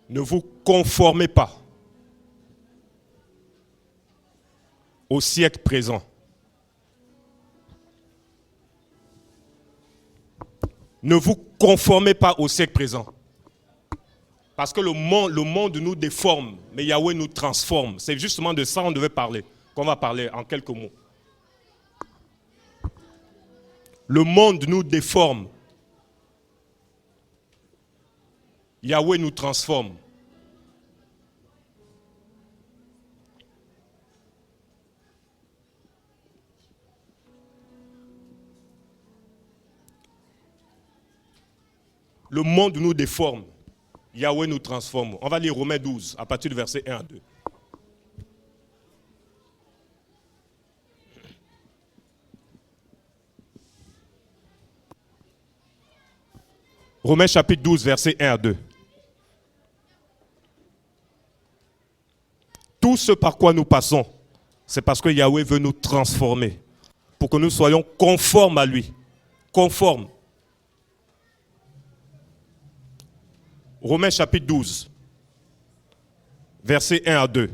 Ne vous conformez pas au siècle présent. Ne vous conformez pas au siècle présent. Parce que le monde nous déforme, mais Yahweh nous transforme. C'est justement de ça qu'on devait parler, qu'on va parler en quelques mots. Le monde nous déforme. Yahweh nous transforme. Le monde nous déforme. Yahweh nous transforme. On va lire Romains 12, à partir du verset 1 à 2. Romains chapitre 12, verset 1 à 2. Tout ce par quoi nous passons, c'est parce que Yahweh veut nous transformer, pour que nous soyons conformes à lui. Conformes. Romains chapitre 12, versets 1 à 2.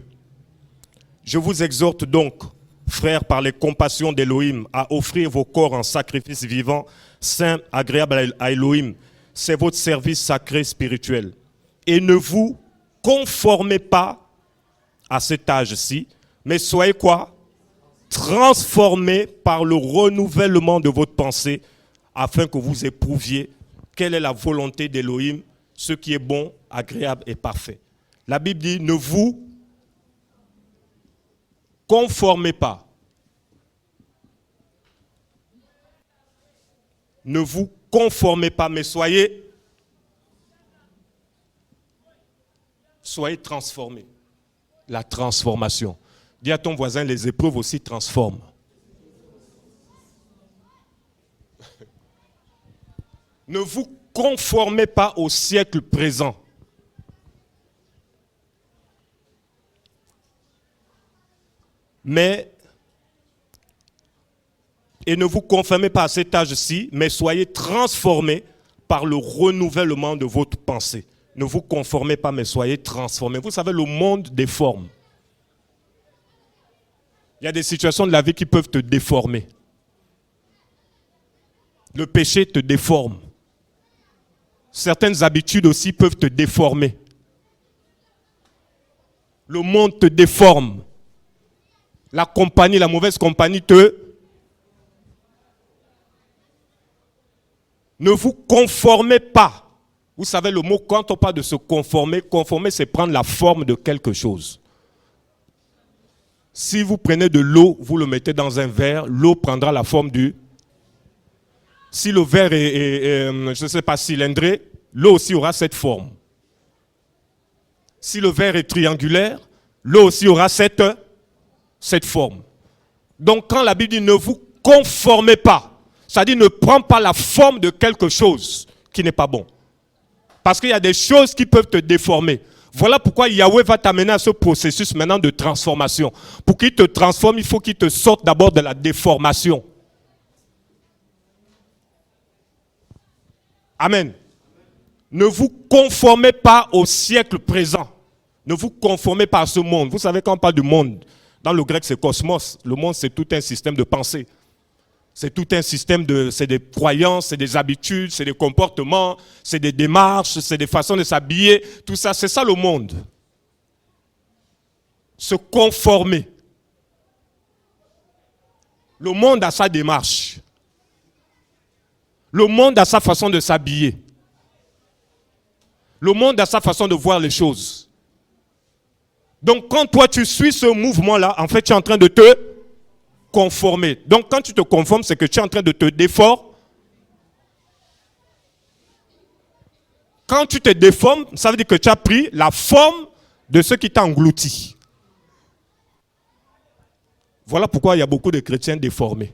Je vous exhorte donc, frères, par les compassions d'Élohim, à offrir vos corps en sacrifice vivant, saint, agréable à Élohim. C'est votre service sacré spirituel. Et ne vous conformez pas à cet âge-ci, mais soyez quoi? Transformés par le renouvellement de votre pensée, afin que vous éprouviez quelle est la volonté d'Élohim, ce qui est bon, agréable et parfait. La Bible dit, ne vous conformez pas. Ne vous conformez pas, mais soyez transformés. La transformation. Dis à ton voisin, les épreuves aussi transforment. Ne vous conformez pas au siècle présent. Et ne vous conformez pas à cet âge-ci, mais soyez transformés par le renouvellement de votre pensée. Ne vous conformez pas, mais soyez transformés. Vous savez, le monde déforme. Il y a des situations de la vie qui peuvent te déformer. Le péché te déforme. Certaines habitudes aussi peuvent te déformer. Le monde te déforme. La compagnie, la mauvaise compagnie te... Ne vous conformez pas. Vous savez le mot, quand on parle de se conformer, conformer c'est prendre la forme de quelque chose. Si vous prenez de l'eau, vous le mettez dans un verre, l'eau prendra la forme du... Si le verre est je ne sais pas, cylindré, l'eau aussi aura cette forme. Si le verre est triangulaire, l'eau aussi aura cette forme. Donc quand la Bible dit ne vous conformez pas, ça dit ne prends pas la forme de quelque chose qui n'est pas bon. Parce qu'il y a des choses qui peuvent te déformer. Voilà pourquoi Yahweh va t'amener à ce processus maintenant de transformation. Pour qu'il te transforme, il faut qu'il te sorte d'abord de la déformation. Amen. Ne vous conformez pas au siècle présent. Ne vous conformez pas à ce monde. Vous savez, quand on parle du monde, dans le grec c'est cosmos. Le monde c'est tout un système de pensée. C'est tout un système c'est des croyances, c'est des habitudes, c'est des comportements, c'est des démarches, c'est des façons de s'habiller. Tout ça, c'est ça le monde. Se conformer. Le monde a sa démarche. Le monde a sa façon de s'habiller. Le monde a sa façon de voir les choses. Donc quand toi tu suis ce mouvement-là, en fait tu es en train de te conformer. Donc quand tu te conformes, c'est que tu es en train de te déformer. Quand tu te déformes, ça veut dire que tu as pris la forme de ce qui t'a englouti. Voilà pourquoi il y a beaucoup de chrétiens déformés.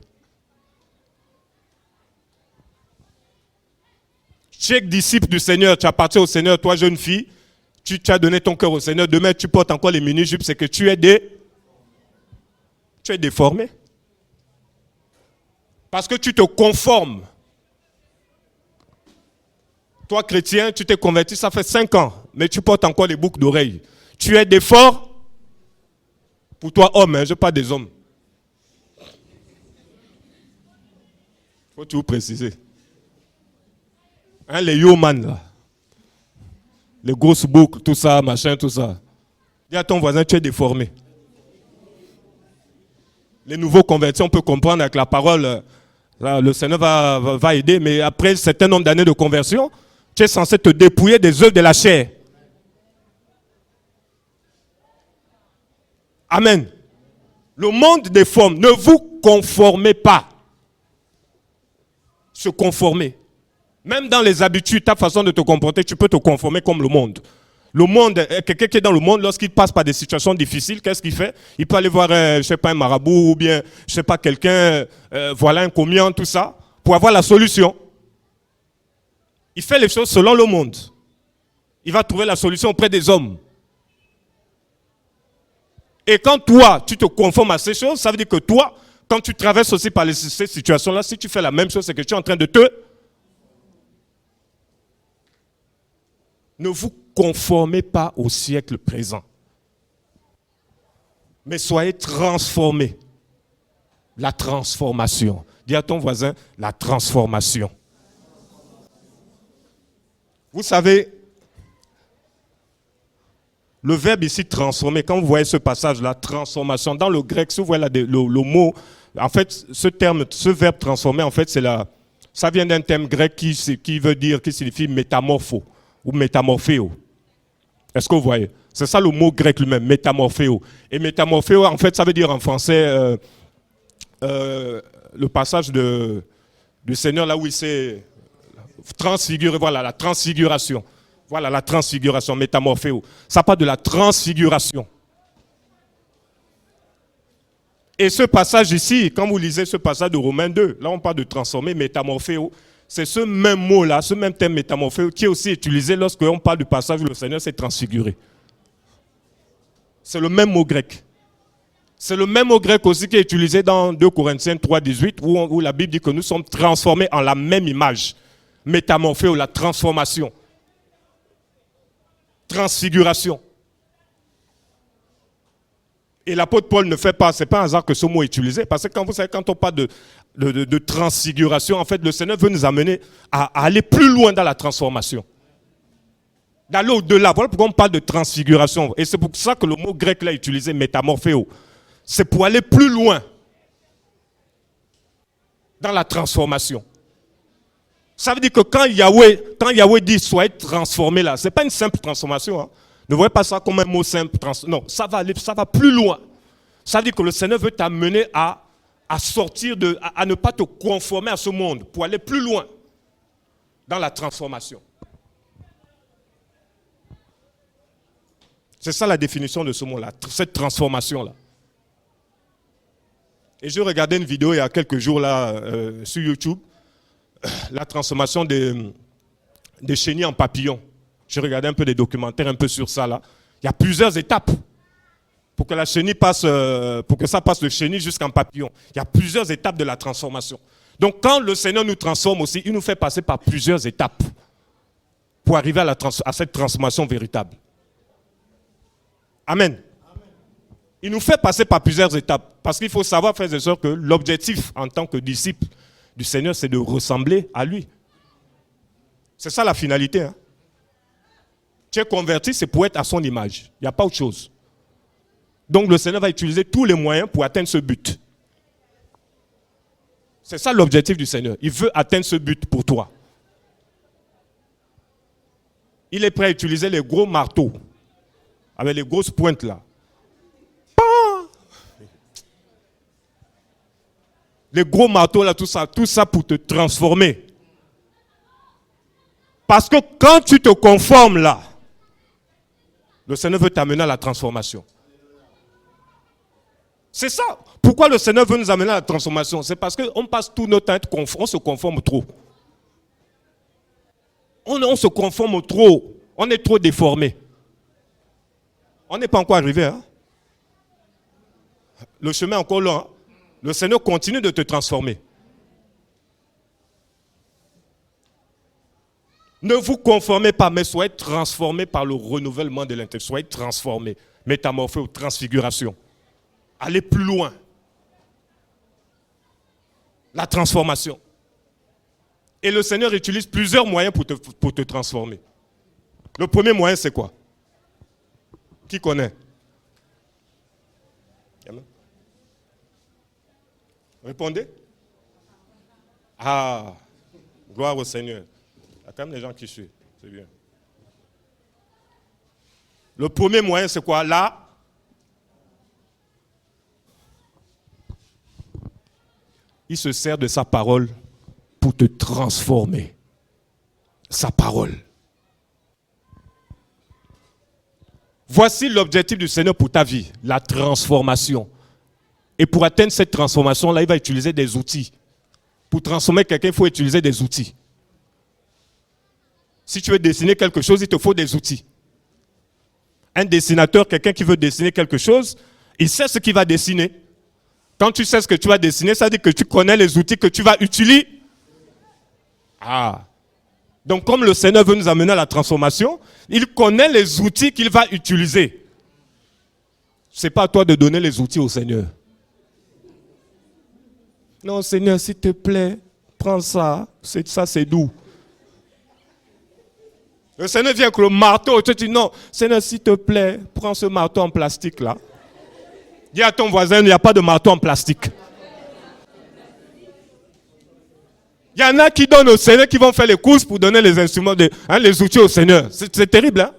Chaque disciple du Seigneur, tu appartiens au Seigneur, toi jeune fille, tu as donné ton cœur au Seigneur, demain tu portes encore les mini-jupes, c'est que tu es déformé. Parce que tu te conformes. Toi chrétien, tu t'es converti, ça fait 5 ans. mais tu portes encore les boucles d'oreilles. Tu es des forts. Pour toi, homme, hein, je parle des hommes. Faut toujours préciser. Hein, les yo-man, là. Les grosses boucles, tout ça, machin, tout ça. Dis à ton voisin, tu es déformé. Les nouveaux convertis, on peut comprendre avec la parole, là, le Seigneur va aider, mais après un certain nombre d'années de conversion, tu es censé te dépouiller des œuvres de la chair. Amen. Le monde des formes, ne vous conformez pas. Se conformer. Même dans les habitudes, ta façon de te comporter, tu peux te conformer comme le monde. Le monde, quelqu'un qui est dans le monde, lorsqu'il passe par des situations difficiles, qu'est-ce qu'il fait? Il peut aller voir, je ne sais pas, un marabout ou bien, je ne sais pas, quelqu'un, voilà, un commis, tout ça, pour avoir la solution. Il fait les choses selon le monde. Il va trouver la solution auprès des hommes. Et quand toi, tu te conformes à ces choses, ça veut dire que toi, quand tu traverses aussi par ces situations-là, si tu fais la même chose, c'est que tu es en train de te... Ne vous conformez pas au siècle présent, mais soyez transformés. La transformation. Dis à ton voisin, la transformation. Vous savez, le verbe ici transformer, quand vous voyez ce passage-là, transformation, dans le grec, si vous voyez là, le mot, en fait, ce terme, ce verbe transformer, en fait, ça vient d'un terme grec qui veut dire, qui signifie métamorpho ou métamorphéo. Est-ce que vous voyez? C'est ça le mot grec lui-même, métamorphéo. Et métamorphéo, en fait, ça veut dire en français, le passage du Seigneur là où il s'est transfiguré, voilà, la transfiguration. Voilà, la transfiguration, métamorphéo. Ça parle de la transfiguration. Et ce passage ici, quand vous lisez ce passage de Romains 2, là on parle de transformer, métamorphéo. C'est ce même mot-là, ce même terme métamorphéo qui est aussi utilisé lorsque on parle du passage où le Seigneur s'est transfiguré. C'est le même mot grec. C'est le même mot grec aussi qui est utilisé dans 2 Corinthiens 3,18 où la Bible dit que nous sommes transformés en la même image. Métamorphéo, la transformation. Transfiguration. Et l'apôtre Paul ne fait pas, ce n'est pas un hasard que ce mot est utilisé, parce que quand vous savez, quand on parle de transfiguration, en fait, le Seigneur veut nous amener à aller plus loin dans la transformation. D'aller au-delà. Voilà pourquoi on parle de transfiguration. Et c'est pour ça que le mot grec là est utilisé, métamorphéo. C'est pour aller plus loin dans la transformation. Ça veut dire que quand Yahweh dit soyez transformés là, ce n'est pas une simple transformation. Hein. Ne voyez pas ça comme un mot simple. Non, ça va plus loin. Ça veut dire que le Seigneur veut t'amener à sortir à ne pas te conformer à ce monde, pour aller plus loin dans la transformation. C'est ça la définition de ce mot-là, cette transformation-là. Et je regardais une vidéo il y a quelques jours là sur YouTube, la transformation des chenilles en papillons. Je regardais un peu des documentaires un peu sur ça là. Il y a plusieurs étapes pour que la chenille passe, pour que ça passe de chenille jusqu'en papillon. Il y a plusieurs étapes de la transformation. Donc quand le Seigneur nous transforme aussi, il nous fait passer par plusieurs étapes pour arriver à cette transformation véritable. Amen. Il nous fait passer par plusieurs étapes. Parce qu'il faut savoir, frères et sœurs, que l'objectif en tant que disciple du Seigneur, c'est de ressembler à lui. C'est ça la finalité. Hein? Tu es converti, c'est pour être à son image. Il n'y a pas autre chose. Donc le Seigneur va utiliser tous les moyens pour atteindre ce but. C'est ça l'objectif du Seigneur. Il veut atteindre ce but pour toi. Il est prêt à utiliser les gros marteaux, avec les grosses pointes là. Les gros marteaux là, tout ça pour te transformer. Parce que quand tu te conformes là, le Seigneur veut t'amener à la transformation. C'est ça. Pourquoi le Seigneur veut nous amener à la transformation? C'est parce qu'on passe tout notre temps, on se conforme trop. On se conforme trop. On est trop déformé. On n'est pas encore arrivé. Hein? Le chemin est encore long. Hein? Le Seigneur continue de te transformer. Ne vous conformez pas, mais soyez transformés par le renouvellement de l'intellect. Soyez transformés, métamorphés ou transfiguration. Allez plus loin. La transformation. Et le Seigneur utilise plusieurs moyens pour te transformer. Le premier moyen, c'est quoi? Qui connaît? Répondez. Ah, gloire au Seigneur. Il y a quand même des gens qui suivent. C'est bien. Le premier moyen, c'est quoi? Là, il se sert de sa parole pour te transformer. Sa parole. Voici l'objectif du Seigneur pour ta vie, la transformation. Et pour atteindre cette transformation-là, il va utiliser des outils. Pour transformer quelqu'un, il faut utiliser des outils. Si tu veux dessiner quelque chose, il te faut des outils. Un dessinateur, quelqu'un qui veut dessiner quelque chose, il sait ce qu'il va dessiner. Quand tu sais ce que tu vas dessiner, ça veut dire que tu connais les outils que tu vas utiliser. Ah. Donc comme le Seigneur veut nous amener à la transformation, il connaît les outils qu'il va utiliser. Ce n'est pas à toi de donner les outils au Seigneur. Non, Seigneur, s'il te plaît, prends ça. Ça, c'est doux. Le Seigneur vient avec le marteau. Tu dis non, Seigneur, s'il te plaît, prends ce marteau en plastique là. Dis à ton voisin, il n'y a pas de marteau en plastique. Il y en a qui donnent au Seigneur, qui vont faire les courses pour donner les instruments, les outils au Seigneur. C'est terrible, hein?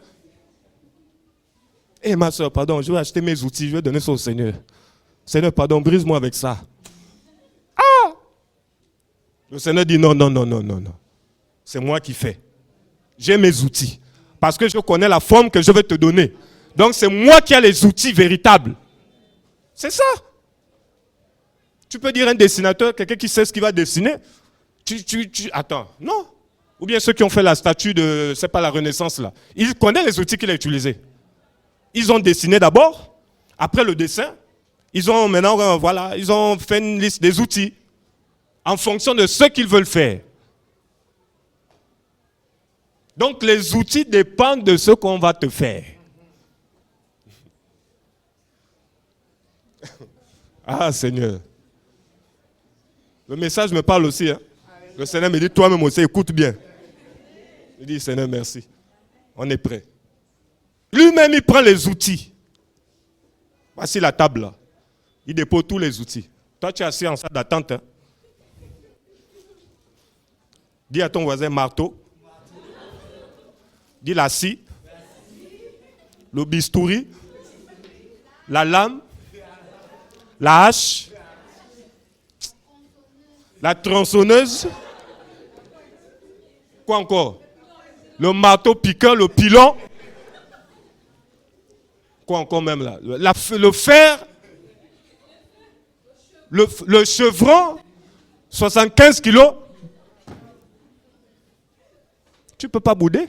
Eh ma soeur, pardon, je vais acheter mes outils, je vais donner ça au Seigneur. Seigneur, pardon, brise-moi avec ça. Ah! Le Seigneur dit non, non, non, non, non, non. C'est moi qui fais. J'ai mes outils. Parce que je connais la forme que je vais te donner. Donc c'est moi qui ai les outils véritables. C'est ça. Tu peux dire un dessinateur, quelqu'un qui sait ce qu'il va dessiner. Attends, non. Ou bien ceux qui ont fait la statue de, c'est pas la Renaissance là. Ils connaissent les outils qu'il a utilisés. Ils ont dessiné d'abord. Après le dessin, ils ont maintenant, voilà, ils ont fait une liste des outils. En fonction de ce qu'ils veulent faire. Donc les outils dépendent de ce qu'on va te faire. Ah Seigneur. Le message me parle aussi. Hein. Le Seigneur me dit, toi-même aussi, écoute bien. Je dis, Seigneur, merci. On est prêt. Lui-même, il prend les outils. Voici la table là. Il dépose tous les outils. Toi, tu es assis en salle d'attente. Hein. Dis à ton voisin marteau. Dis la scie. Le bistouri. La lame. La hache. La tronçonneuse. Quoi encore? Le marteau piquant, le pilon. Quoi encore même là? Le fer. Le chevron. 75 kilos. Tu ne peux pas bouder.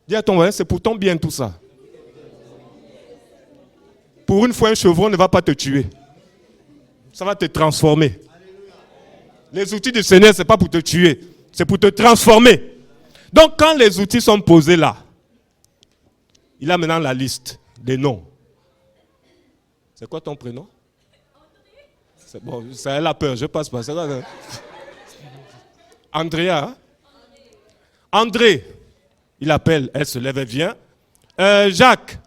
Dis à ton voisin, c'est pour ton bien tout ça. Pour une fois, un chevron ne va pas te tuer. Ça va te transformer. Les outils du Seigneur, ce n'est pas pour te tuer. C'est pour te transformer. Donc, quand les outils sont posés là, il a maintenant la liste des noms. C'est quoi ton prénom? C'est bon, ça a la peur, je passe pas. Andrea, hein? André, il appelle, elle se lève, elle vient. Jacques,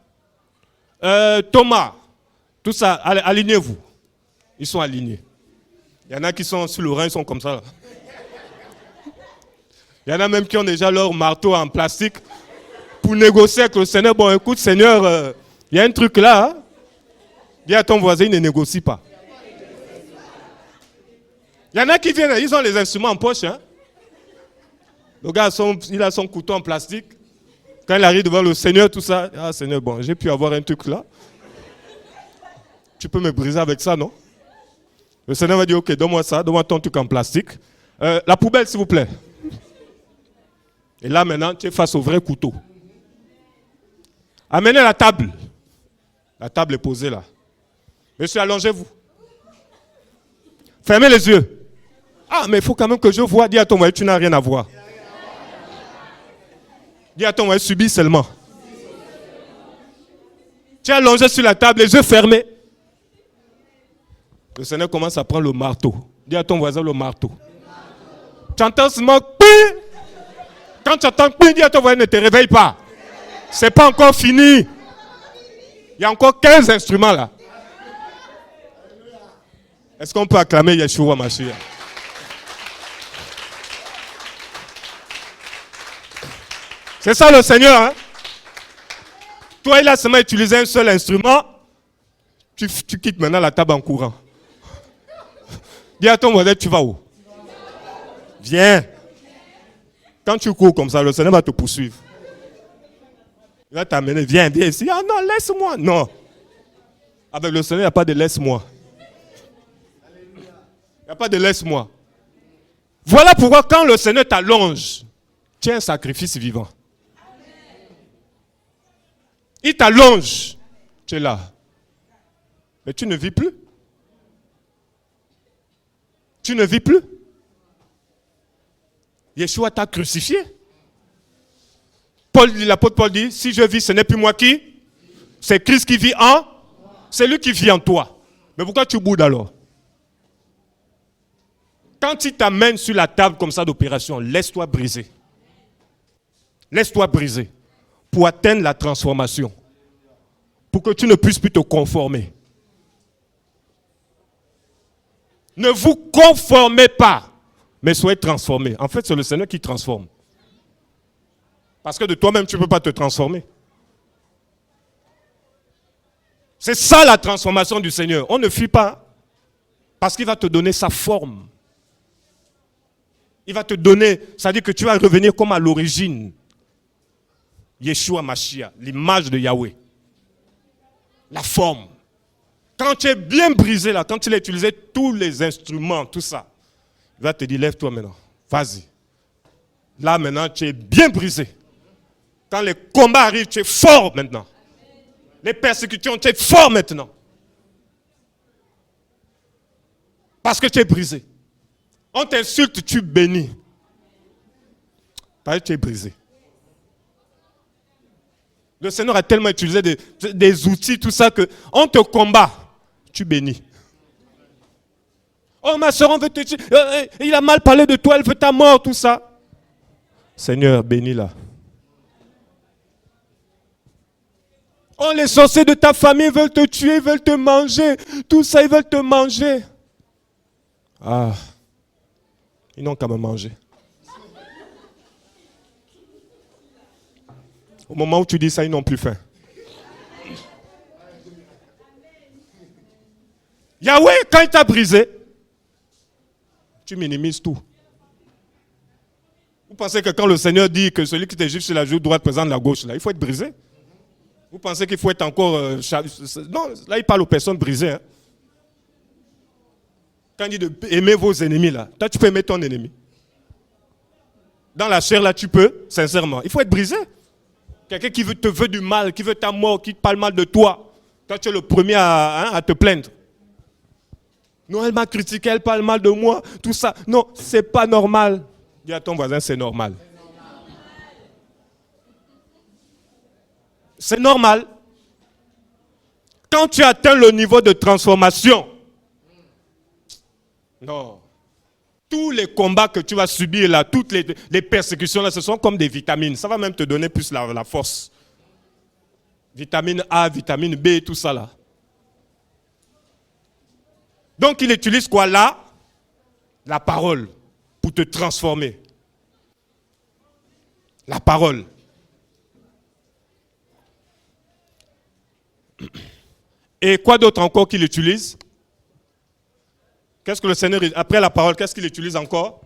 Thomas, tout ça, alignez-vous. Ils sont alignés. Il y en a qui sont sur le rein, ils sont comme ça. Là. Il y en a même qui ont déjà leur marteau en plastique pour négocier avec le Seigneur. Bon, écoute, Seigneur, il y a un truc là. Hein? Dis à ton voisin, il ne négocie pas. Il y en a qui viennent, ils ont les instruments en poche. Hein? Le gars, il a son couteau en plastique. Quand il arrive devant le Seigneur, tout ça. Ah, Seigneur, bon, j'ai pu avoir un truc là. Tu peux me briser avec ça, non? Le Seigneur va dire, ok, donne-moi ça, donne-moi ton truc en plastique. La poubelle, s'il vous plaît. Et là, maintenant, tu es face au vrai couteau. Amenez la table. La table est posée là. Monsieur, allongez-vous. Fermez les yeux. Ah, mais il faut quand même que je voie. Dis à ton voisin, tu n'as rien à voir. Dis à ton voisin, subis seulement. Tu es allongé sur la table, les yeux fermés. Le Seigneur commence à prendre le marteau. Dis à ton voisin le marteau. Tu entends seulement ping. Quand tu entends ping, dis à ton voisin, ne te réveille pas. C'est pas encore fini. Il y a encore 15 instruments là. Est-ce qu'on peut acclamer Yeshua Mashiach? C'est ça le Seigneur. Hein? Toi, il a seulement utilisé un seul instrument. Tu quittes maintenant la table en courant. Dis à ton voisin, tu vas où? Viens. Quand tu cours comme ça, le Seigneur va te poursuivre. Il va t'amener. Viens ici. Ah non, laisse-moi. Non. Avec le Seigneur, il n'y a pas de laisse-moi. Il n'y a pas de laisse-moi. Voilà pourquoi quand le Seigneur t'allonge, tu es un sacrifice vivant. Il t'allonge, tu es là. Mais tu ne vis plus. Tu ne vis plus. Yeshua t'a crucifié. L'apôtre Paul dit, si je vis, ce n'est plus moi qui. C'est Christ qui vit en. C'est lui qui vit en toi. Mais pourquoi tu boudes alors? Quand il t'amène sur la table comme ça d'opération, laisse-toi briser. Laisse-toi briser. Pour atteindre la transformation. Pour que tu ne puisses plus te conformer. Ne vous conformez pas, mais soyez transformés. En fait, c'est le Seigneur qui transforme. Parce que de toi-même, tu ne peux pas te transformer. C'est ça la transformation du Seigneur. On ne fuit pas. Parce qu'il va te donner sa forme. Il va te donner, c'est-à-dire que tu vas revenir comme à l'origine. Yeshua Mashiach, l'image de Yahweh. La forme. Quand tu es bien brisé là, quand tu as utilisé tous les instruments, tout ça, il va te dire, lève-toi maintenant, vas-y. Là maintenant, tu es bien brisé. Quand les combats arrivent, tu es fort maintenant. Les persécutions, tu es fort maintenant. Parce que tu es brisé. On t'insulte, tu bénis. Parce que tu es brisé. Le Seigneur a tellement utilisé des outils, tout ça, que on te combat, tu bénis. Oh ma soeur, on veut te tuer. Il a mal parlé de toi, elle veut ta mort, tout ça. Seigneur, bénis-la. Oh, les sorciers de ta famille veulent te tuer, veulent te manger. Tout ça, ils veulent te manger. Ah, ils n'ont qu'à me manger. Au moment où tu dis ça, ils n'ont plus faim. Yahweh, quand il t'a brisé, tu minimises tout. Vous pensez que quand le Seigneur dit que celui qui t'est sur la joue droite présente la gauche, là, il faut être brisé? Vous pensez qu'il faut être encore... non, là, il parle aux personnes brisées. Hein. Quand il dit d'aimer vos ennemis, là, toi, tu peux aimer ton ennemi. Dans la chair, là, tu peux, sincèrement. Il faut être brisé. Quelqu'un qui te veut du mal, qui veut ta mort, qui te parle mal de toi. Toi, tu es le premier à te plaindre. Non, elle m'a critiqué, elle parle mal de moi, tout ça. Non, c'est pas normal. Dis à ton voisin, c'est normal. C'est normal. Quand tu atteins le niveau de transformation, non. Tous les combats que tu vas subir là, toutes les persécutions là, ce sont comme des vitamines. Ça va même te donner plus la force. Vitamine A, vitamine B, tout ça là. Donc il utilise quoi là? La parole pour te transformer. La parole. Et quoi d'autre encore qu'il utilise? Qu'est-ce que le Seigneur, après la parole, qu'est-ce qu'il utilise encore?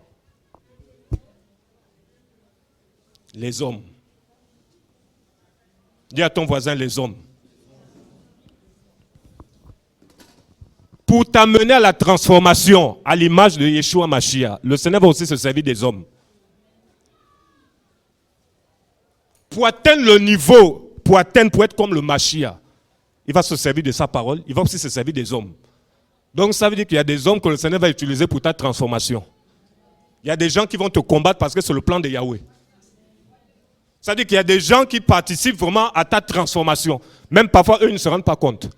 Les hommes. Dis à ton voisin les hommes. Pour t'amener à la transformation, à l'image de Yeshua Mashiach, le Seigneur va aussi se servir des hommes. Pour atteindre le niveau, pour être comme le Mashiach, il va se servir de sa parole, il va aussi se servir des hommes. Donc ça veut dire qu'il y a des hommes que le Seigneur va utiliser pour ta transformation. Il y a des gens qui vont te combattre parce que c'est le plan de Yahweh. C'est-à-dire qu'il y a des gens qui participent vraiment à ta transformation. Même parfois, eux ne se rendent pas compte.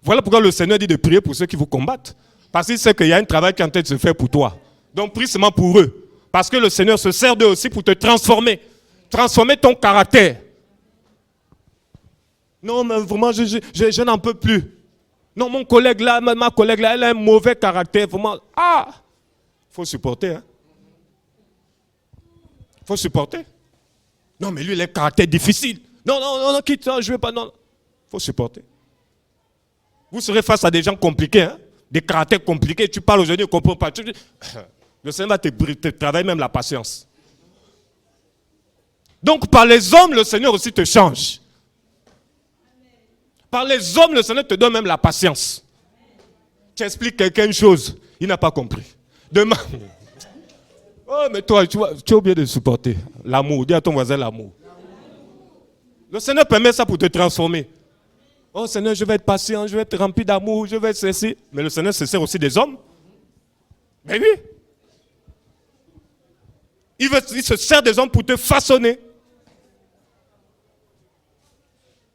Voilà pourquoi le Seigneur dit de prier pour ceux qui vous combattent. Parce qu'il sait qu'il y a un travail qui est en train de se faire pour toi. Donc prie seulement pour eux. Parce que le Seigneur se sert d'eux aussi pour te transformer. Transformer ton caractère. Non, mais vraiment, je n'en peux plus. Non, mon collègue là, ma collègue là, elle a un mauvais caractère. Vraiment, il faut supporter. Il faut supporter. Non, mais lui, il a un caractère difficile. Non, quitte ça, je ne veux pas. Non, il faut supporter. Vous serez face à des gens compliqués, des caractères compliqués. Tu parles aujourd'hui, ne comprends pas. Le Seigneur va te travailler même la patience. Donc, par les hommes, le Seigneur aussi te change. Par les hommes, le Seigneur te donne même la patience. Tu expliques quelqu'un une chose, il n'a pas compris. Demain, mais toi, tu es obligé de supporter. L'amour, dis à ton voisin l'amour. Le Seigneur permet ça pour te transformer. Oh Seigneur, je vais être patient, je vais être rempli d'amour, je vais être ceci. Mais le Seigneur se sert aussi des hommes. Mais oui. Il se sert des hommes pour te façonner.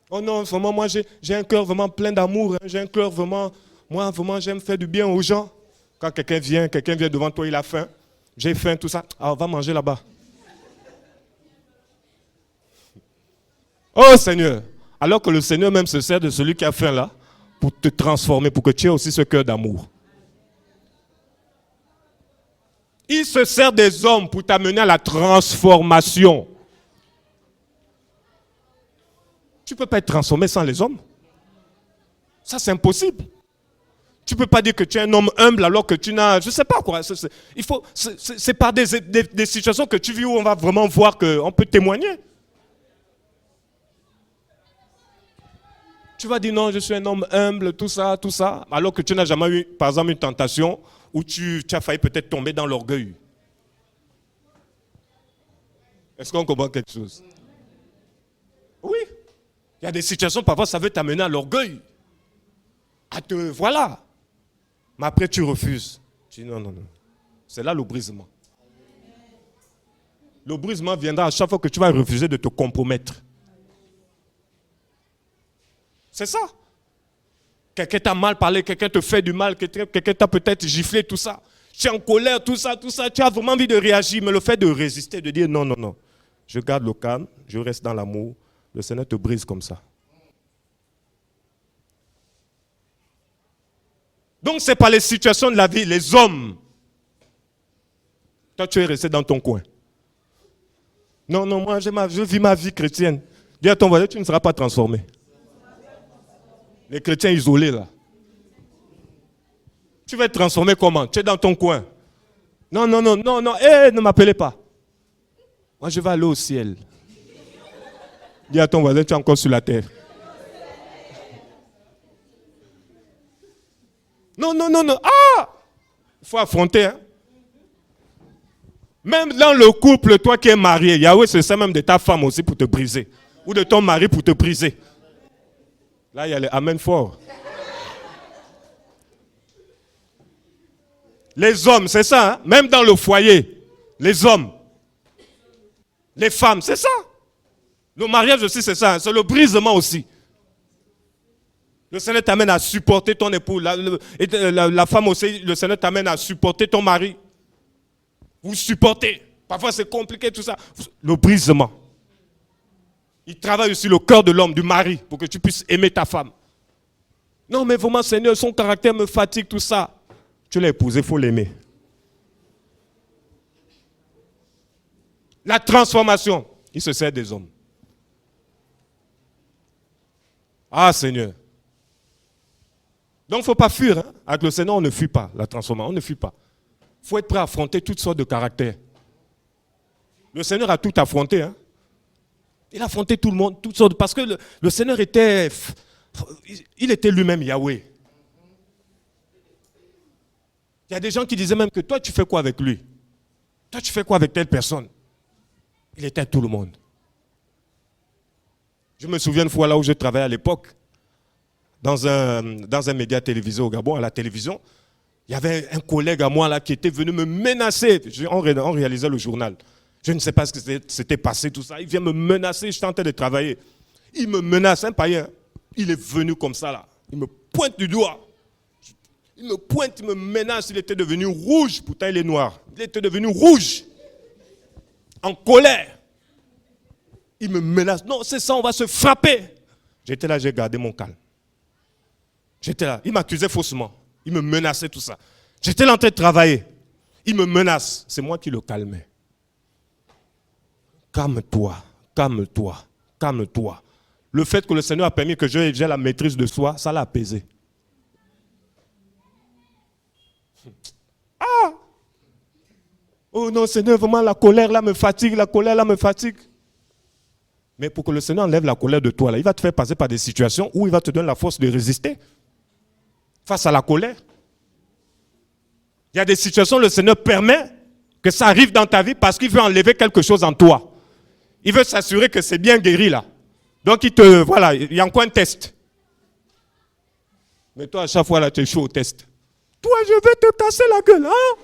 Oh non, vraiment, moi j'ai un cœur vraiment plein d'amour. J'ai un cœur vraiment, moi vraiment j'aime faire du bien aux gens. Quand quelqu'un vient devant toi, il a faim. J'ai faim, tout ça. On va manger là-bas. Oh Seigneur. Alors que le Seigneur même se sert de celui qui a faim là pour te transformer, pour que tu aies aussi ce cœur d'amour. Il se sert des hommes pour t'amener à la transformation. Tu ne peux pas être transformé sans les hommes. Ça, c'est impossible. Tu ne peux pas dire que tu es un homme humble alors que tu n'as... Je ne sais pas quoi. C'est par des situations que tu vis où on va vraiment voir qu'on peut témoigner. Tu vas dire non, je suis un homme humble, tout ça, alors que tu n'as jamais eu, par exemple, une tentation où tu as failli peut-être tomber dans l'orgueil. Est-ce qu'on comprend quelque chose? Oui. Il y a des situations, parfois, ça veut t'amener à l'orgueil. Voilà. Mais après, tu refuses. Tu dis non. C'est là le brisement. Le brisement viendra à chaque fois que tu vas refuser de te compromettre. C'est ça. Quelqu'un t'a mal parlé, quelqu'un te fait du mal, quelqu'un t'a peut-être giflé, tout ça. Tu es en colère, tout ça. Tu as vraiment envie de réagir, mais le fait de résister, de dire non. Je garde le calme, je reste dans l'amour. Le Seigneur te brise comme ça. Donc, ce n'est pas les situations de la vie, les hommes. Toi, tu es resté dans ton coin. Non, moi, je vis ma vie chrétienne. Dis à ton voisin, tu ne seras pas transformé. Les chrétiens isolés, là. Tu vas être transformé comment? Tu es dans ton coin. Non, ne m'appelez pas. Moi, je vais aller au ciel. Dis à ton voisin, tu es encore sur la terre. Non. Il faut affronter. Même dans le couple, toi qui es marié, Yahweh se sert même de ta femme aussi pour te briser. Ou de ton mari pour te briser. Là, il y a les amen forts. Les hommes, c'est ça. Même dans le foyer, les hommes. Les femmes, c'est ça. Le mariage aussi, c'est ça. C'est le brisement aussi. Le Seigneur t'amène à supporter ton époux. La femme aussi, le Seigneur t'amène à supporter ton mari. Vous supportez. Parfois, c'est compliqué, tout ça. Le brisement. Il travaille aussi le cœur de l'homme, du mari, pour que tu puisses aimer ta femme. Non, mais vraiment, Seigneur, son caractère me fatigue, tout ça. Tu l'as épousé, il faut l'aimer. La transformation, il se sert des hommes. Ah, Seigneur. Donc, il ne faut pas fuir. Hein? Avec le Seigneur, on ne fuit pas la transformation, on ne fuit pas. Il faut être prêt à affronter toutes sortes de caractères. Le Seigneur a tout affronté. Hein? Il a affronté tout le monde, toutes sortes. Parce que le Seigneur était lui-même Yahweh. Il y a des gens qui disaient même que toi, tu fais quoi avec lui? Toi, tu fais quoi avec telle personne? Il était tout le monde. Je me souviens une fois là où je travaillais à l'époque, dans un média télévisé au Gabon, à la télévision, il y avait un collègue à moi là qui était venu me menacer. On réalisait le journal. Je ne sais pas ce que s'était passé, tout ça. Il vient me menacer, je suis en train de travailler. Il me menace, un païen. Il est venu comme ça, là. Il me pointe du doigt. Il me pointe, il me menace. Il était devenu rouge. Pourtant, il est noir. Il était devenu rouge. En colère. Il me menace. Non, c'est ça, on va se frapper. J'étais là, j'ai gardé mon calme. J'étais là. Il m'accusait faussement. Il me menaçait, tout ça. J'étais là en train de travailler. Il me menace. C'est moi qui le calmais. Calme-toi, calme-toi, calme-toi. Le fait que le Seigneur a permis que j'ai la maîtrise de soi, ça l'a apaisé. Ah! Oh non, Seigneur, vraiment la colère là me fatigue, la colère là me fatigue. Mais pour que le Seigneur enlève la colère de toi, là, il va te faire passer par des situations où il va te donner la force de résister face à la colère. Il y a des situations où le Seigneur permet que ça arrive dans ta vie parce qu'il veut enlever quelque chose en toi. Il veut s'assurer que c'est bien guéri là. Donc voilà, il y a encore un test. Mais toi, à chaque fois là, tu es chaud au test. Toi, je vais te casser la gueule, hein?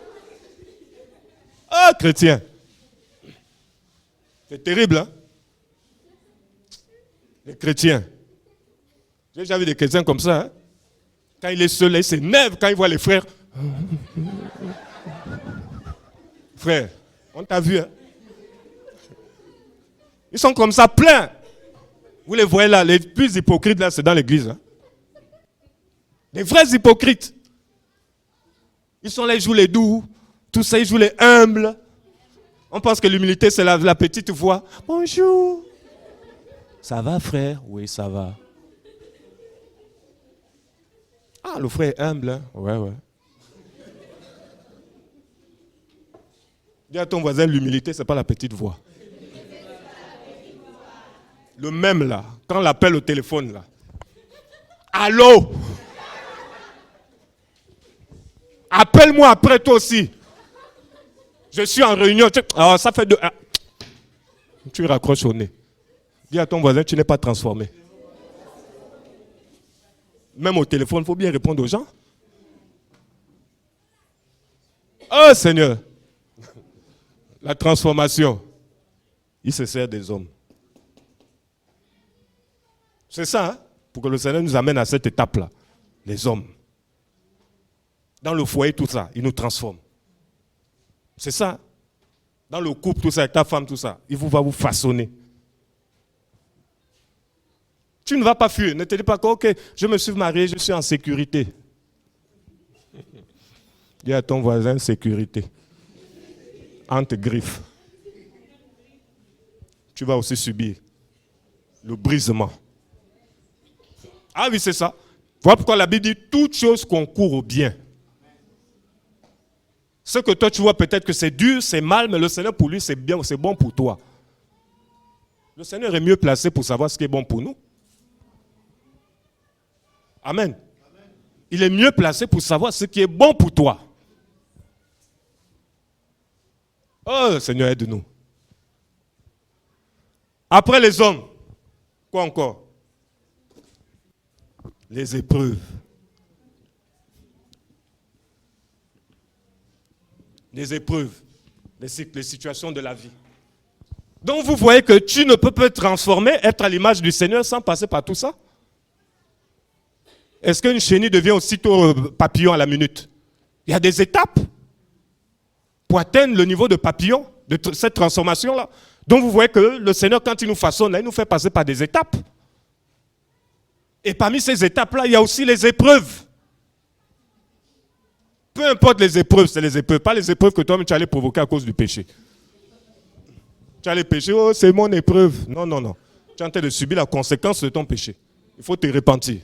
Ah, chrétien. C'est terrible, hein? Les chrétiens. J'ai déjà vu des chrétiens comme ça, hein? Quand il est seul, il s'énerve quand il voit les frères. Frère, on t'a vu, hein? Ils sont comme ça, pleins. Vous les voyez là, les plus hypocrites là, c'est dans l'église. Hein? Les vrais hypocrites. Ils sont là, ils jouent les doux. Tout ça, ils jouent les humbles. On pense que l'humilité, c'est la petite voix. Bonjour. Ça va, frère? Oui, ça va. Ah, le frère est humble, hein? Ouais, ouais. Dis à ton voisin, l'humilité, c'est pas la petite voix. Le même là, quand on l'appelle au téléphone là. Allô? Appelle-moi après toi aussi. Je suis en réunion. Oh, ça fait 2. Tu raccroches au nez. Dis à ton voisin, tu n'es pas transformé. Même au téléphone, il faut bien répondre aux gens. Oh Seigneur. La transformation. Il se sert des hommes. C'est ça, hein? Pour que le Seigneur nous amène à cette étape-là. Les hommes. Dans le foyer, tout ça, il nous transforme. C'est ça. Dans le couple, tout ça, avec ta femme, tout ça, il va vous façonner. Tu ne vas pas fuir. Ne te dis pas que, ok, je me suis marié, je suis en sécurité. Dis à ton voisin, sécurité. Entre griffes. Tu vas aussi subir le brisement. Ah oui, c'est ça. Voilà pourquoi la Bible dit toute chose concourt au bien. Ce que toi tu vois peut-être que c'est dur, c'est mal, mais le Seigneur pour lui c'est bien, c'est bon pour toi. Le Seigneur est mieux placé pour savoir ce qui est bon pour nous. Amen. Il est mieux placé pour savoir ce qui est bon pour toi. Oh Seigneur, aide-nous. Après les hommes, quoi encore? Les épreuves. Les épreuves, les situations de la vie. Donc vous voyez que tu ne peux pas te transformer, être à l'image du Seigneur sans passer par tout ça. Est-ce qu'une chenille devient aussitôt papillon à la minute? Il y a des étapes pour atteindre le niveau de papillon, de cette transformation-là. Donc vous voyez que le Seigneur, quand il nous façonne, là, il nous fait passer par des étapes. Et parmi ces étapes-là, il y a aussi les épreuves. Peu importe les épreuves, c'est les épreuves. Pas les épreuves que toi-même tu allais provoquer à cause du péché. Tu allais pécher, oh c'est mon épreuve. Non, non, non. Tu es en train de subir la conséquence de ton péché. Il faut te repentir.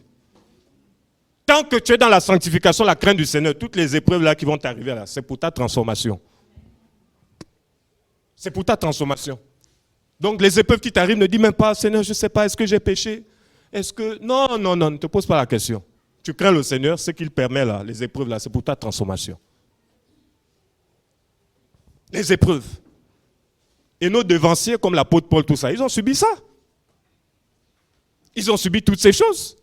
Tant que tu es dans la sanctification, la crainte du Seigneur, toutes les épreuves là qui vont t'arriver là, c'est pour ta transformation. C'est pour ta transformation. Donc les épreuves qui t'arrivent, ne dis même pas, Seigneur, je ne sais pas, est-ce que j'ai péché? Est-ce que... Non, non, non, ne te pose pas la question. Tu crains le Seigneur, ce qu'il permet là, les épreuves là, c'est pour ta transformation. Les épreuves. Et nos devanciers, comme l'apôtre Paul, tout ça, ils ont subi ça. Ils ont subi toutes ces choses.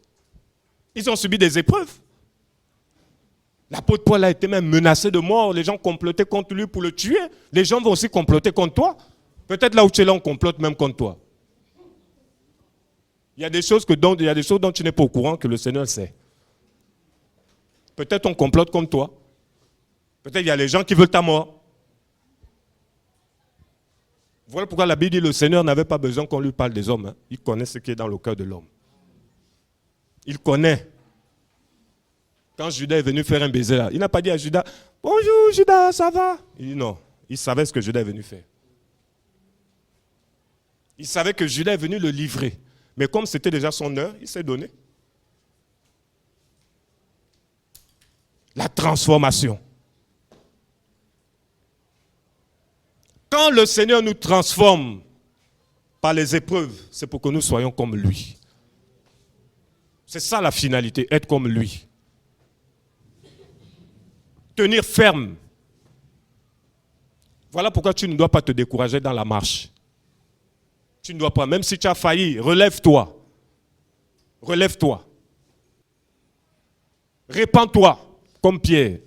Ils ont subi des épreuves. L'apôtre Paul a été même menacé de mort. Les gens complotaient contre lui pour le tuer. Les gens vont aussi comploter contre toi. Peut-être là où tu es là, on complote même contre toi. Il y a des choses dont tu n'es pas au courant que le Seigneur sait. Peut-être on complote comme toi. Peut-être il y a les gens qui veulent ta mort. Voilà pourquoi la Bible dit que le Seigneur n'avait pas besoin qu'on lui parle des hommes. Hein. Il connaît ce qui est dans le cœur de l'homme. Il connaît. Quand Judas est venu faire un baiser là, il n'a pas dit à Judas, « Bonjour Judas, ça va ?» Il dit non. Il savait ce que Judas est venu faire. Il savait que Judas est venu le livrer. Mais comme c'était déjà son heure, il s'est donné. La transformation. Quand le Seigneur nous transforme par les épreuves, c'est pour que nous soyons comme lui. C'est ça la finalité, être comme lui. Tenir ferme. Voilà pourquoi tu ne dois pas te décourager dans la marche. Tu ne dois pas, même si tu as failli, relève-toi. Relève-toi. Répands-toi, comme Pierre.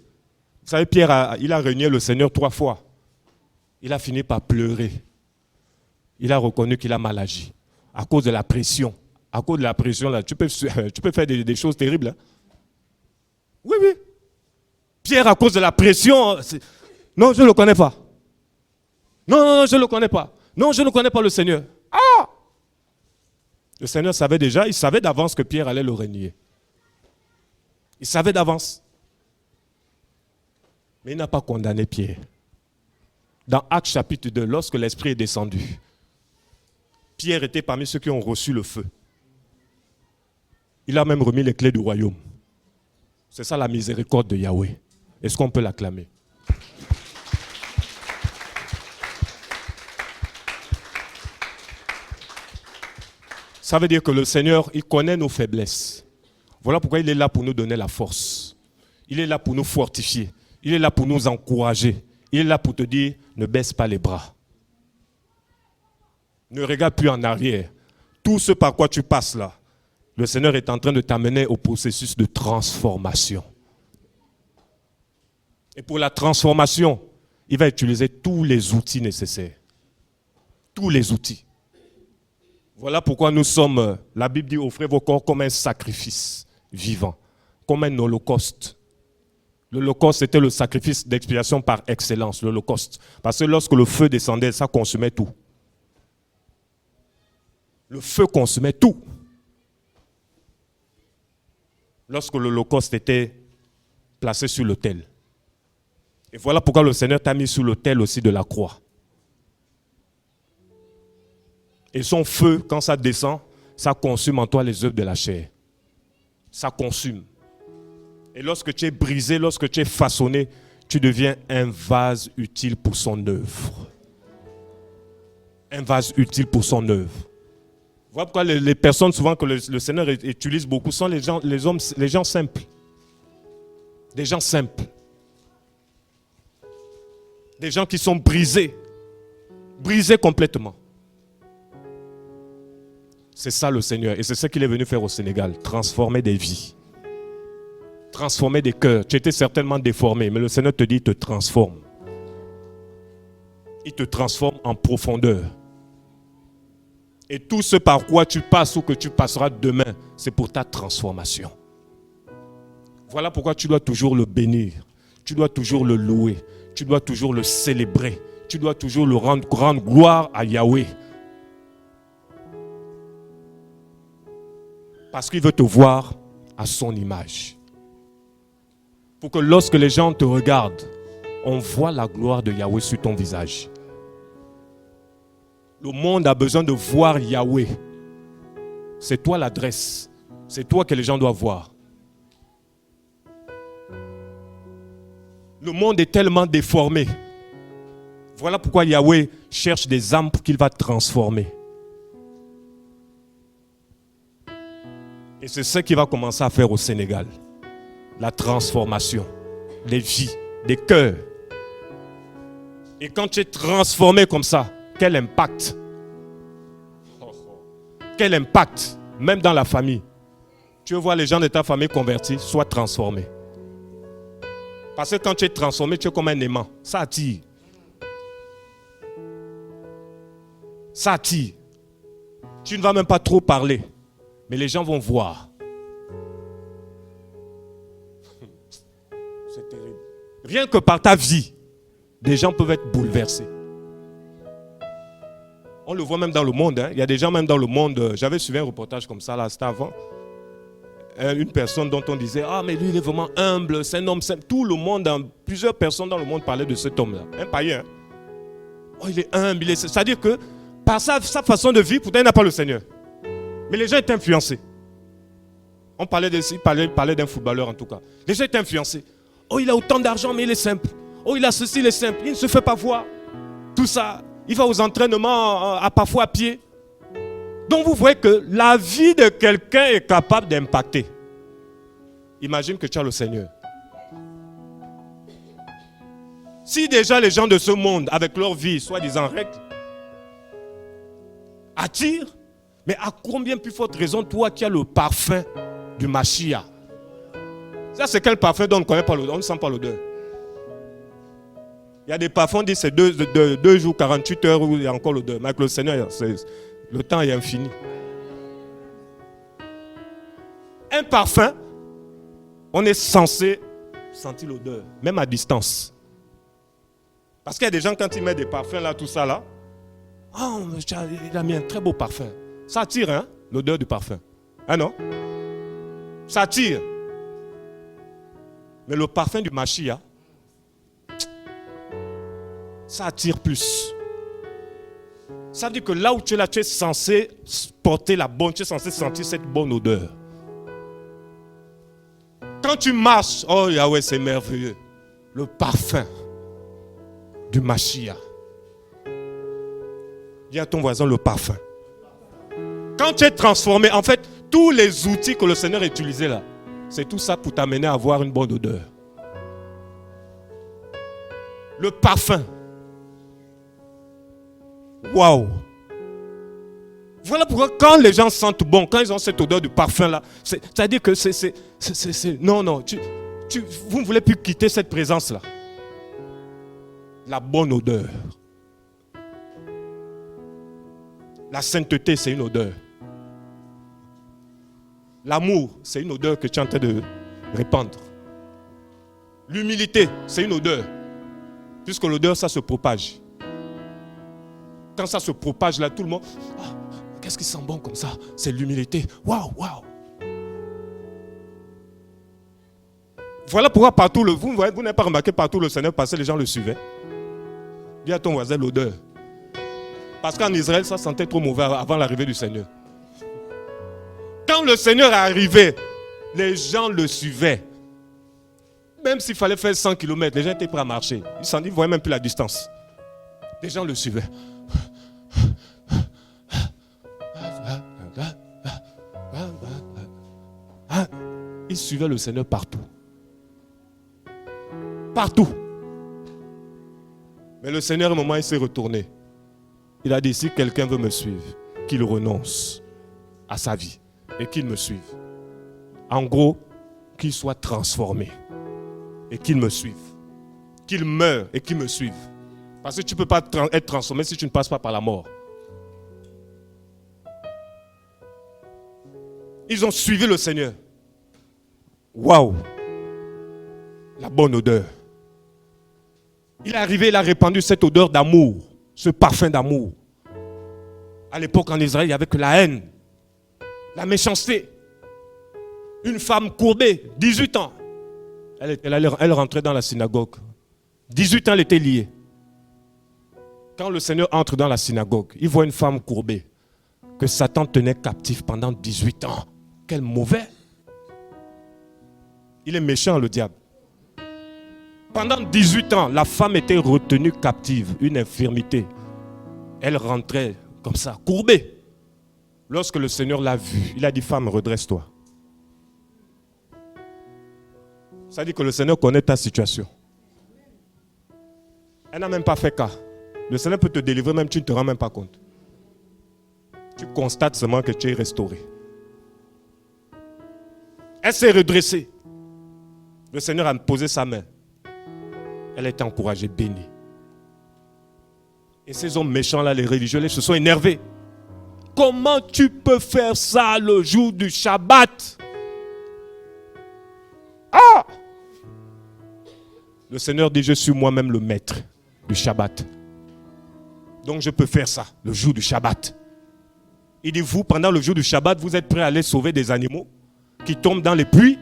Vous savez, Pierre, il a renié le Seigneur 3 fois. Il a fini par pleurer. Il a reconnu qu'il a mal agi. À cause de la pression. À cause de la pression, là, tu peux faire des choses terribles. Hein? Oui, oui. Pierre, à cause de la pression, non, je ne le connais pas. Non, je ne le connais pas. Non, je ne connais pas le Seigneur. Ah! Le Seigneur savait déjà, il savait d'avance que Pierre allait le renier. Il savait d'avance. Mais il n'a pas condamné Pierre. Dans Actes chapitre 2, lorsque l'Esprit est descendu, Pierre était parmi ceux qui ont reçu le feu. Il a même remis les clés du royaume. C'est ça la miséricorde de Yahweh. Est-ce qu'on peut l'acclamer? Ça veut dire que le Seigneur, il connaît nos faiblesses. Voilà pourquoi il est là pour nous donner la force. Il est là pour nous fortifier. Il est là pour nous encourager. Il est là pour te dire, ne baisse pas les bras. Ne regarde plus en arrière. Tout ce par quoi tu passes là, le Seigneur est en train de t'amener au processus de transformation. Et pour la transformation, il va utiliser tous les outils nécessaires. Tous les outils. Voilà pourquoi nous sommes, la Bible dit, offrez vos corps comme un sacrifice vivant, comme un holocauste. L'holocauste, c'était le sacrifice d'expiation par excellence, l'holocauste. Parce que lorsque le feu descendait, ça consumait tout. Le feu consumait tout. Lorsque l'holocauste était placé sur l'autel. Et voilà pourquoi le Seigneur t'a mis sur l'autel aussi de la croix. Et son feu, quand ça descend, ça consume en toi les œuvres de la chair. Ça consume. Et lorsque tu es brisé, lorsque tu es façonné, tu deviens un vase utile pour son œuvre. Un vase utile pour son œuvre. Voilà pourquoi les personnes souvent que le Seigneur utilise beaucoup sont les gens simples. Des gens simples. Des gens qui sont brisés. Brisés complètement. C'est ça le Seigneur. Et c'est ce qu'il est venu faire au Sénégal. Transformer des vies. Transformer des cœurs. Tu étais certainement déformé, mais le Seigneur te dit, il te transforme. Il te transforme en profondeur. Et tout ce par quoi tu passes ou que tu passeras demain, c'est pour ta transformation. Voilà pourquoi tu dois toujours le bénir. Tu dois toujours le louer. Tu dois toujours le célébrer. Tu dois toujours le rendre grande gloire à Yahweh. Parce qu'il veut te voir à son image. Pour que lorsque les gens te regardent, on voit la gloire de Yahweh sur ton visage. Le monde a besoin de voir Yahweh. C'est toi l'adresse. C'est toi que les gens doivent voir. Le monde est tellement déformé. Voilà pourquoi Yahweh cherche des âmes qu'il va transformer. Et c'est ce qu'il va commencer à faire au Sénégal. La transformation des vies, des cœurs. Et quand tu es transformé comme ça, quel impact? Quel impact? Même dans la famille. Tu veux voir les gens de ta famille convertis, soient transformés. Parce que quand tu es transformé, tu es comme un aimant. Ça attire. Ça attire. Tu ne vas même pas trop parler, mais les gens vont voir. C'est terrible. Rien que par ta vie, des gens peuvent être bouleversés. On le voit même dans le monde. Il y a des gens même dans le monde. J'avais suivi un reportage comme ça, là, c'était avant. Une personne dont on disait, ah mais lui il est vraiment humble, c'est un homme simple. Tout le monde, plusieurs personnes dans le monde parlaient de cet homme-là. Un païen. Oh, il est humble, c'est-à-dire que par sa façon de vivre, pourtant il n'a pas le Seigneur. Mais les gens étaient influencés. On parlait d'un footballeur en tout cas. Les gens étaient influencés. Oh, il a autant d'argent, mais il est simple. Oh, il a ceci, il est simple. Il ne se fait pas voir. Tout ça. Il va aux entraînements, parfois à pied. Donc vous voyez que la vie de quelqu'un est capable d'impacter. Imagine que tu as le Seigneur. Si déjà les gens de ce monde, avec leur vie, soi-disant règle, attirent, mais à combien plus forte raison toi qui as le parfum du Mashiach? Ça c'est quel parfum dont on ne connaît pas l'odeur, on ne sent pas l'odeur. Il y a des parfums, on dit c'est 2 jours, 48 heures où il y a encore l'odeur. Mais avec le Seigneur, le temps est infini. Un parfum, on est censé sentir l'odeur, même à distance. Parce qu'il y a des gens, quand ils mettent des parfums là, tout ça là, oh, il a mis un très beau parfum. Ça attire, hein, l'odeur du parfum. Ah non? Ça attire. Mais le parfum du Mashiach, ça attire plus. Ça veut dire que là où tu es là, tu es censé porter la bonne, tu es censé sentir cette bonne odeur. Quand tu marches, oh Yahweh, c'est merveilleux. Le parfum du Mashiach. Dis à ton voisin le parfum. Quand tu es transformé, en fait, tous les outils que le Seigneur a utilisés là, c'est tout ça pour t'amener à avoir une bonne odeur. Le parfum. Waouh! Voilà pourquoi quand les gens sentent bon, quand ils ont cette odeur de parfum là, c'est-à-dire que c'est non, vous ne voulez plus quitter cette présence là. La bonne odeur. La sainteté, c'est une odeur. L'amour, c'est une odeur que tu es en train de répandre. L'humilité, c'est une odeur. Puisque l'odeur, ça se propage. Quand ça se propage là, tout le monde... Ah, qu'est-ce qui sent bon comme ça? C'est l'humilité. Waouh, waouh. Voilà pourquoi partout, vous n'avez pas remarqué partout le Seigneur passait, les gens le suivaient. Dis à ton voisin l'odeur. Parce qu'en Israël, ça sentait trop mauvais avant l'arrivée du Seigneur. Quand le Seigneur est arrivé, les gens le suivaient. Même s'il fallait faire 100 km, les gens étaient prêts à marcher. Ils ne voyaient même plus la distance. Les gens le suivaient. Ils suivaient le Seigneur partout. Partout. Mais le Seigneur, à un moment, il s'est retourné. Il a dit, si quelqu'un veut me suivre, qu'il renonce à sa vie et qu'il me suive. En gros, qu'il soit transformé et qu'il me suive. Qu'il meure et qu'il me suive. Parce que tu ne peux pas être transformé si tu ne passes pas par la mort. Ils ont suivi le Seigneur. Waouh! La bonne odeur. Il est arrivé, il a répandu cette odeur d'amour, ce parfum d'amour. À l'époque en Israël, il n'y avait que la haine, la méchanceté. Une femme courbée, 18 ans. Elle rentrait dans la synagogue. 18 ans, elle était liée. Quand le Seigneur entre dans la synagogue, il voit une femme courbée que Satan tenait captive pendant 18 ans. Quel mauvais! Il est méchant, le diable. Pendant 18 ans, la femme était retenue captive, une infirmité. Elle rentrait comme ça, courbée. Lorsque le Seigneur l'a vue, il a dit, femme, redresse-toi. Ça dit que le Seigneur connaît ta situation. Elle n'a même pas fait cas. Le Seigneur peut te délivrer, même tu ne te rends même pas compte. Tu constates seulement que tu es restauré. Elle s'est redressée. Le Seigneur a posé sa main. Elle a été encouragée, bénie. Et ces hommes méchants là, les religieux, ils se sont énervés. Comment tu peux faire ça le jour du Shabbat? Ah! Le Seigneur dit, je suis moi-même le maître du Shabbat. Donc je peux faire ça le jour du Shabbat. Il dit, vous, pendant le jour du Shabbat, vous êtes prêts à aller sauver des animaux qui tombent dans les puits.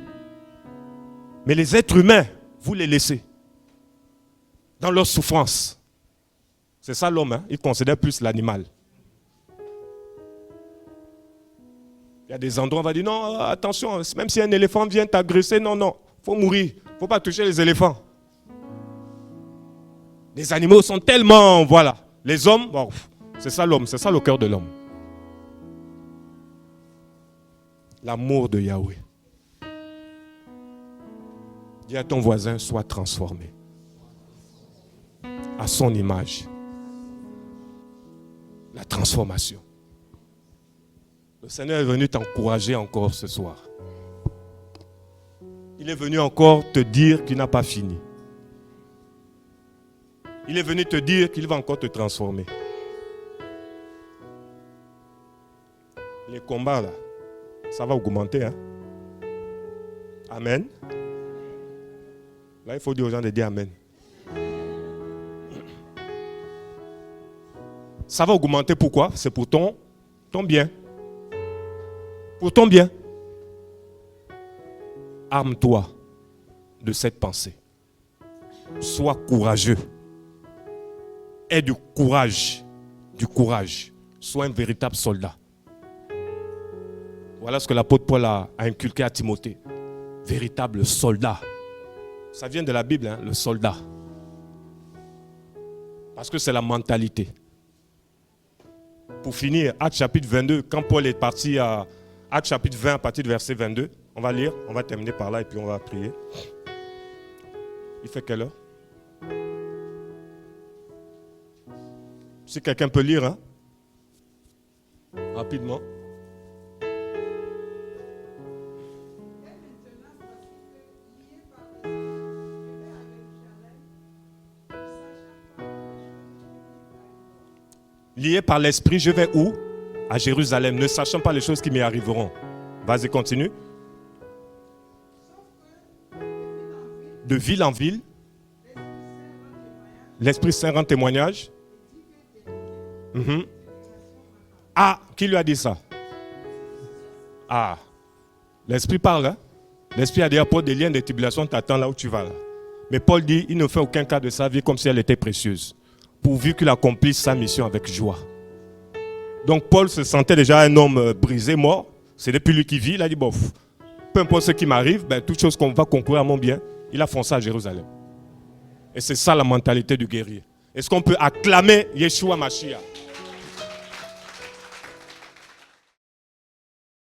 Mais les êtres humains, vous les laissez dans leur souffrance. C'est ça l'homme, hein? Il considère plus l'animal. Il y a des endroits où on va dire, non, attention, même si un éléphant vient t'agresser, non, il faut mourir. Il ne faut pas toucher les éléphants. Les animaux sont tellement, voilà. Les hommes, bon, c'est ça l'homme, c'est ça le cœur de l'homme. L'amour de Yahweh. Dis à ton voisin, sois transformé à son image. La transformation. Le Seigneur est venu t'encourager encore ce soir. Il est venu encore te dire qu'il n'a pas fini. Il est venu te dire qu'il va encore te transformer. Les combats là, ça va augmenter. Hein? Amen. Là, il faut dire aux gens de dire Amen. Ça va augmenter, pourquoi? C'est pour ton bien. Pour ton bien. Arme-toi de cette pensée. Sois courageux. Aie du courage. Du courage. Sois un véritable soldat. Voilà ce que l'apôtre Paul a inculqué à Timothée. Véritable soldat. Ça vient de la Bible, hein, le soldat. Parce que c'est la mentalité. Pour finir, Actes chapitre 22, quand Paul est parti à Actes chapitre 20, à partir du verset 22, on va lire, on va terminer par là et puis on va prier. Il fait quelle heure? Si quelqu'un peut lire, hein? Rapidement. Lié par l'esprit, je vais où? À Jérusalem, ne sachant pas les choses qui m'y arriveront. Vas-y, continue. De ville en ville, l'Esprit Saint rend témoignage. Ah, qui lui a dit ça? Ah, l'Esprit parle. Hein? L'Esprit a dit à Paul, des liens de tribulation t'attendent là où tu vas. Là. Mais Paul dit, il ne fait aucun cas de sa vie comme si elle était précieuse. Pourvu qu'il accomplisse sa mission avec joie. Donc Paul se sentait déjà un homme brisé, mort. C'est depuis lui qui vit. Il a dit, bon, peu importe ce qui m'arrive, ben, toute chose qu'on va concourir à mon bien, il a foncé à Jérusalem. Et c'est ça la mentalité du guerrier. Est-ce qu'on peut acclamer Yeshua Mashiach?